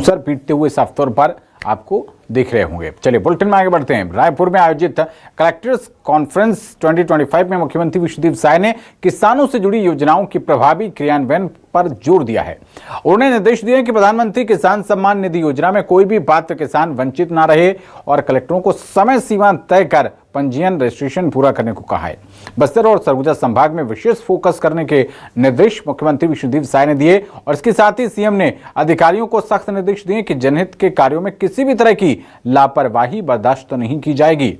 घूंसर पीटते हुए साफ तौर पर आपको दिख रहे होंगे। चलिए बुलेटिन में आगे बढ़ते हैं। रायपुर में आयोजित कलेक्टर्स कॉन्फ्रेंस 2025 में मुख्यमंत्री विष्णुदेव साय ने किसानों से जुड़ी योजनाओं की प्रभावी क्रियान्वयन पर जोर दिया है। उन्होंने निर्देश दिए कि प्रधानमंत्री किसान सम्मान निधि योजना में कोई भी पात्र किसान वंचित ना रहे और कलेक्टरों को समय सीमा तय कर पंजीयन रजिस्ट्रेशन पूरा करने को कहा है। बस्तर और सरगुजा संभाग में विशेष फोकस करने के निर्देश मुख्यमंत्री विष्णुदेव साय ने दिए और इसके साथ ही सीएम ने अधिकारियों को सख्त निर्देश दिए कि जनहित के कार्यों में किसी भी तरह की लापरवाही बर्दाश्त नहीं की जाएगी।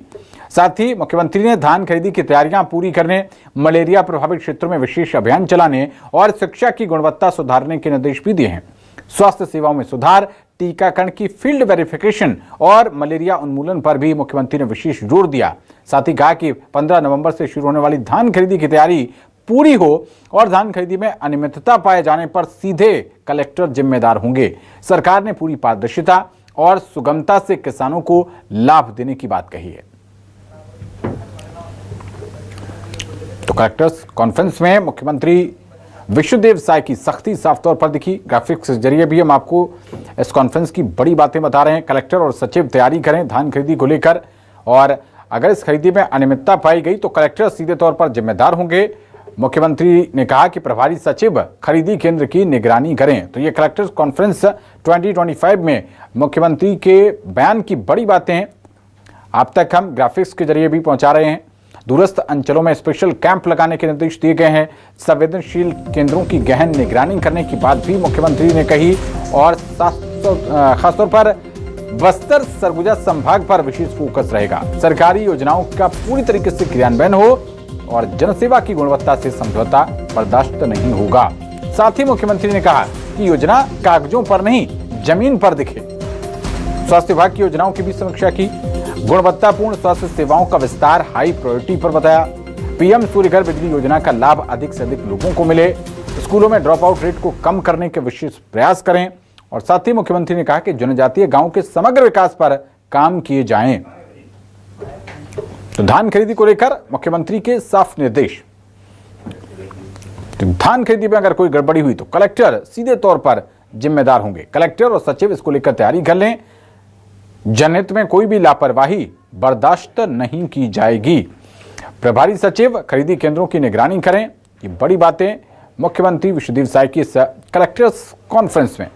साथ ही मुख्यमंत्री ने धान खरीदी की तैयारियां पूरी करने, मलेरिया प्रभावित क्षेत्रों में विशेष अभियान चलाने और शिक्षा की गुणवत्ता सुधारने के निर्देश भी दिए हैं। स्वास्थ्य सेवाओं में सुधार, टीकाकरण की फील्ड वेरिफिकेशन और मलेरिया उन्मूलन पर भी मुख्यमंत्री ने विशेष जोर दिया। साथ ही कहा कि 15 नवंबर से शुरू होने वाली धान खरीदी की तैयारी पूरी हो और धान खरीदी में अनियमितता पाए जाने पर सीधे कलेक्टर जिम्मेदार होंगे। सरकार ने पूरी पारदर्शिता और सुगमता से किसानों को लाभ देने की बात कही है। तो कलेक्टर्स कॉन्फ्रेंस में मुख्यमंत्री विष्णुदेव साय की सख्ती साफ तौर पर दिखी। ग्राफिक्स के जरिए भी हम आपको इस कॉन्फ्रेंस की बड़ी बातें बता रहे हैं। कलेक्टर और सचिव तैयारी करें धान खरीदी को लेकर और अगर इस खरीदी में अनियमितता पाई गई तो कलेक्टर सीधे तौर पर जिम्मेदार होंगे। मुख्यमंत्री ने कहा कि प्रभारी सचिव खरीदी केंद्र की निगरानी करें। तो ये कलेक्टर्स कॉन्फ्रेंस 2025 में मुख्यमंत्री के बयान की बड़ी बातें हैं, आप तक हम ग्राफिक्स के जरिए भी पहुंचा रहे हैं। दूरस्थ अंचलों में स्पेशल कैंप लगाने के निर्देश दिए गए हैं। संवेदनशील केंद्रों की गहन निगरानी करने की बात भी मुख्यमंत्री ने कही और खासतौर पर बस्तर सरगुजा संभाग पर विशेष फोकस रहेगा। सरकारी योजनाओं का पूरी तरीके से क्रियान्वयन हो और जनसेवा की गुणवत्ता से समझौता बर्दाश्त नहीं होगा। साथ ही मुख्यमंत्री ने कहा कि योजना कागजों पर नहीं जमीन पर दिखे। स्वास्थ्य विभाग की योजनाओं की भी समीक्षा की। गुणवत्तापूर्ण स्वास्थ्य सेवाओं का विस्तार हाई प्रायोरिटी पर बताया। पीएम सूर्यघर बिजली योजना का लाभ अधिक से अधिक लोगों को मिले। स्कूलों में ड्रॉप आउट रेट को कम करने के विशेष प्रयास करें और साथ ही मुख्यमंत्री ने कहा कि जनजातीय गांवों के समग्र विकास पर काम किए जाएं। तो धान खरीदी को लेकर मुख्यमंत्री के साफ निर्देश। तो धान खरीदी में अगर कोई गड़बड़ी हुई तो कलेक्टर सीधे तौर पर जिम्मेदार होंगे। कलेक्टर और सचिव इसको लेकर तैयारी कर लें। जनहित में कोई भी लापरवाही बर्दाश्त नहीं की जाएगी। प्रभारी सचिव खरीदी केंद्रों की निगरानी करें। ये बड़ी बातें मुख्यमंत्री विष्णुदेव साय की कलेक्टर्स कॉन्फ्रेंस में।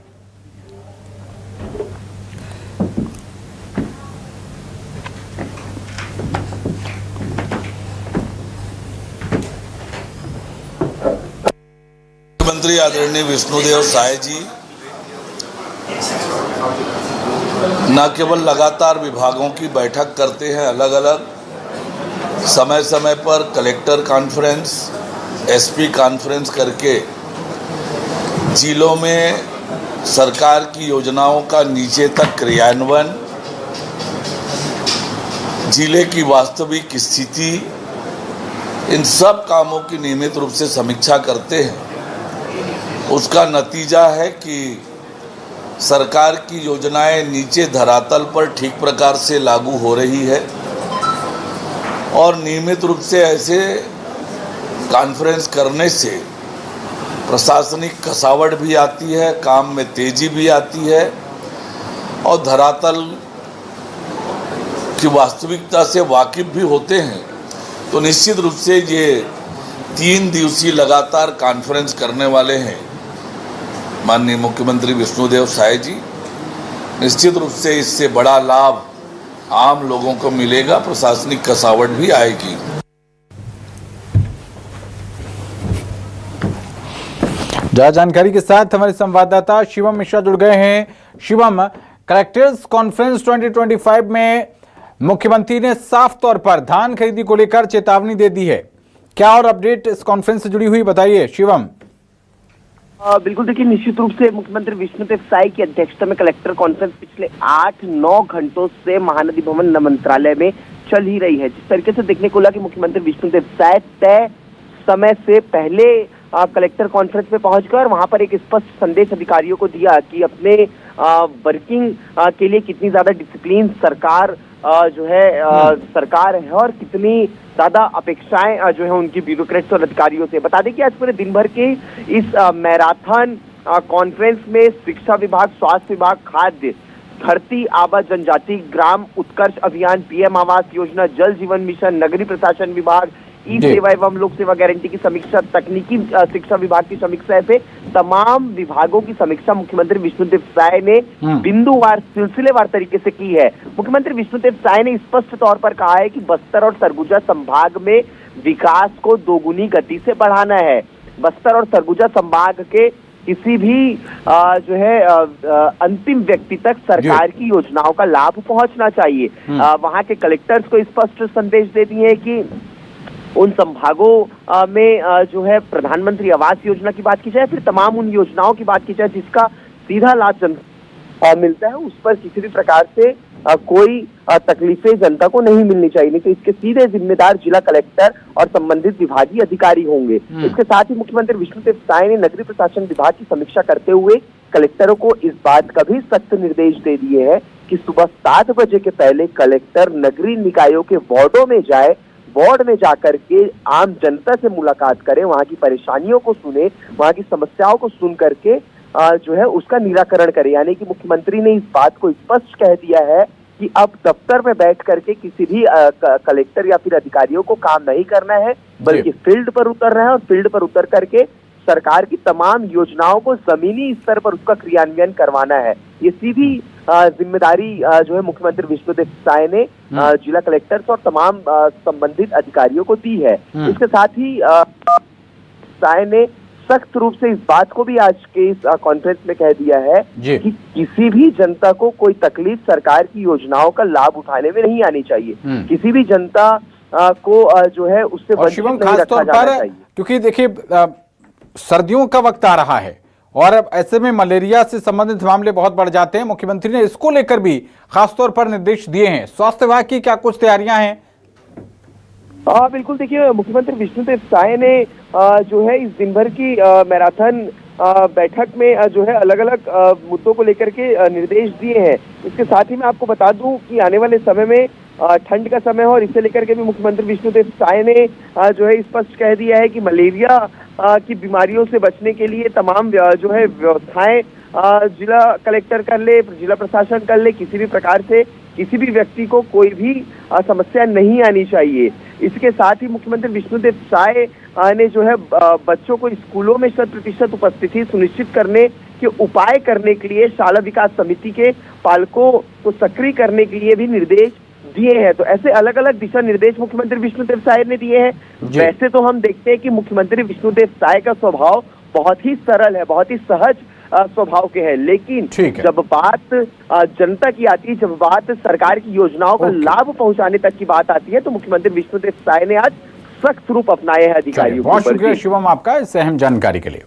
मुख्यमंत्री आदरणीय विष्णुदेव साय जी न केवल लगातार विभागों की बैठक करते हैं, अलग अलग समय समय पर कलेक्टर कॉन्फ्रेंस, एसपी कॉन्फ्रेंस करके जिलों में सरकार की योजनाओं का नीचे तक क्रियान्वयन, जिले की वास्तविक स्थिति, इन सब कामों की नियमित रूप से समीक्षा करते हैं। उसका नतीजा है कि सरकार की योजनाएं नीचे धरातल पर ठीक प्रकार से लागू हो रही है और नियमित रूप से ऐसे कॉन्फ्रेंस करने से प्रशासनिक कसावट भी आती है, काम में तेजी भी आती है और धरातल की वास्तविकता से वाकिफ भी होते हैं। तो निश्चित रूप से ये 3 दिवसीय लगातार कॉन्फ्रेंस करने वाले हैं माननीय मुख्यमंत्री विष्णुदेव साय जी। निश्चित रूप से इससे बड़ा लाभ आम लोगों को मिलेगा, प्रशासनिक कसावट भी आएगी। ज्यादा जानकारी के साथ हमारे संवाददाता शिवम मिश्रा जुड़ गए हैं। शिवम, कलेक्टर्स कॉन्फ्रेंस 2025 में मुख्यमंत्री ने साफ तौर पर धान खरीदी को लेकर चेतावनी दे दी है। क्या और अपडेट इस कॉन्फ्रेंस से जुड़ी हुई बताइए शिवम। बिल्कुल, देखिए निश्चित रूप से मुख्यमंत्री विष्णुदेव साय की अध्यक्षता में कलेक्टर कॉन्फ्रेंस पिछले 8-9 घंटों से महानदी भवन मंत्रालय में चल ही रही है। जिस तरीके से देखने को लगा कि मुख्यमंत्री विष्णुदेव साय तय समय से पहले कलेक्टर कॉन्फ्रेंस में पहुंचकर वहां पर एक स्पष्ट संदेश अधिकारियों को दिया कि अपने वर्किंग के लिए कितनी ज्यादा डिसिप्लिन सरकार सरकार है और कितनी ज्यादा अपेक्षाएं जो है उनकी ब्यूरोक्रेट्स और अधिकारियों से। बता दें कि आज पूरे दिन भर के इस मैराथन कॉन्फ्रेंस में शिक्षा विभाग, स्वास्थ्य विभाग, खाद्य, धरती आबा जनजाति, ग्राम उत्कर्ष अभियान, पीएम आवास योजना, जल जीवन मिशन, नगरीय प्रशासन विभाग, ई सेवा एवं लोक सेवा गारंटी की समीक्षा, तकनीकी शिक्षा विभाग की समीक्षा, ऐसे तमाम विभागों की समीक्षा मुख्यमंत्री विष्णुदेव साय ने बिंदुवार, सिलसिलेवार तरीके से की है। मुख्यमंत्री विष्णुदेव साय ने स्पष्ट तौर पर कहा है कि बस्तर और सरगुजा संभाग में विकास को दोगुनी गति से बढ़ाना है। बस्तर और सरगुजा संभाग के किसी भी जो है अंतिम व्यक्ति तक सरकार की योजनाओं का लाभ पहुंचना चाहिए। वहां के कलेक्टर्स को स्पष्ट संदेश दे दिए कि उन संभागों में जो है प्रधानमंत्री आवास योजना की बात की जाए, फिर तमाम उन योजनाओं की बात की जाए जिसका सीधा लाभ जनता मिलता है, उस पर किसी भी प्रकार से कोई तकलीफें जनता को नहीं मिलनी चाहिए। नहीं तो इसके सीधे जिम्मेदार जिला कलेक्टर और संबंधित विभागीय अधिकारी होंगे। इसके साथ ही मुख्यमंत्री विष्णुदेव साय ने नगरीय प्रशासन विभाग की समीक्षा करते हुए कलेक्टरों को इस बात का भी सख्त निर्देश दे दिए हैं कि सुबह 7 बजे के पहले कलेक्टर नगरीय निकायों के वार्डों में जाए, वार्ड में जाकर के आम जनता से मुलाकात करें, वहां की परेशानियों को सुने, वहां की समस्याओं को सुन करके जो है उसका निराकरण करे। यानी कि मुख्यमंत्री ने इस बात को स्पष्ट कह दिया है कि अब दफ्तर में बैठ करके किसी भी कलेक्टर या फिर अधिकारियों को काम नहीं करना है, बल्कि फील्ड पर उतरना है और फील्ड पर उतर करके सरकार की तमाम योजनाओं को जमीनी स्तर पर उसका क्रियान्वयन करवाना है। ये सीधी जिम्मेदारी जो है मुख्यमंत्री विष्णुदेव साय ने जिला कलेक्टर्स और तमाम संबंधित अधिकारियों को दी है। इसके साथ ही साय ने सख्त रूप से इस बात को भी आज के इस कॉन्फ्रेंस में कह दिया है कि किसी भी जनता को कोई तकलीफ सरकार की योजनाओं का लाभ उठाने में नहीं आनी चाहिए। किसी भी जनता को जो है उससे वंचित नहीं रखा जाना चाहिए। क्योंकि देखिए सर्दियों का वक्त आ रहा है और अब ऐसे में मलेरिया से संबंधित मामले बहुत बढ़ जाते हैं। मुख्यमंत्री ने इसको लेकर भी खासतौर पर निर्देश दिए हैं। स्वास्थ्य विभाग की क्या कुछ तैयारियां हैं? बिल्कुल, देखिए मुख्यमंत्री विष्णुदेव साय ने जो है इस दिन भर की मैराथन बैठक में जो है अलग अलग मुद्दों को लेकर के निर्देश दिए हैं। इसके साथ ही मैं आपको बता दूं कि आने वाले समय में ठंड का समय है और इसे लेकर के भी मुख्यमंत्री विष्णुदेव साय ने जो है स्पष्ट कह दिया है कि मलेरिया की बीमारियों से बचने के लिए तमाम जो है व्यवस्थाएं जिला कलेक्टर कर ले, जिला प्रशासन कर ले, किसी भी प्रकार से किसी भी व्यक्ति को कोई भी समस्या नहीं आनी चाहिए। इसके साथ ही मुख्यमंत्री विष्णुदेव साय ने जो है बच्चों को स्कूलों में 100% उपस्थिति सुनिश्चित करने के उपाय करने के लिए शाला विकास समिति के पालकों को सक्रिय करने के लिए भी निर्देश दिए हैं। तो ऐसे अलग अलग दिशा निर्देश मुख्यमंत्री विष्णुदेव साय ने दिए हैं। वैसे तो हम देखते हैं कि मुख्यमंत्री विष्णुदेव साय का स्वभाव बहुत ही सरल है, बहुत ही सहज स्वभाव के हैं, लेकिन जब बात जनता की आती है, जब बात सरकार की योजनाओं का लाभ पहुंचाने तक की बात आती है, तो मुख्यमंत्री विष्णुदेव साय ने आज सख्त रूप अपनाए हैं अधिकारियों को। बहुत शुक्रिया शिवम आपका इस अहम जानकारी के लिए।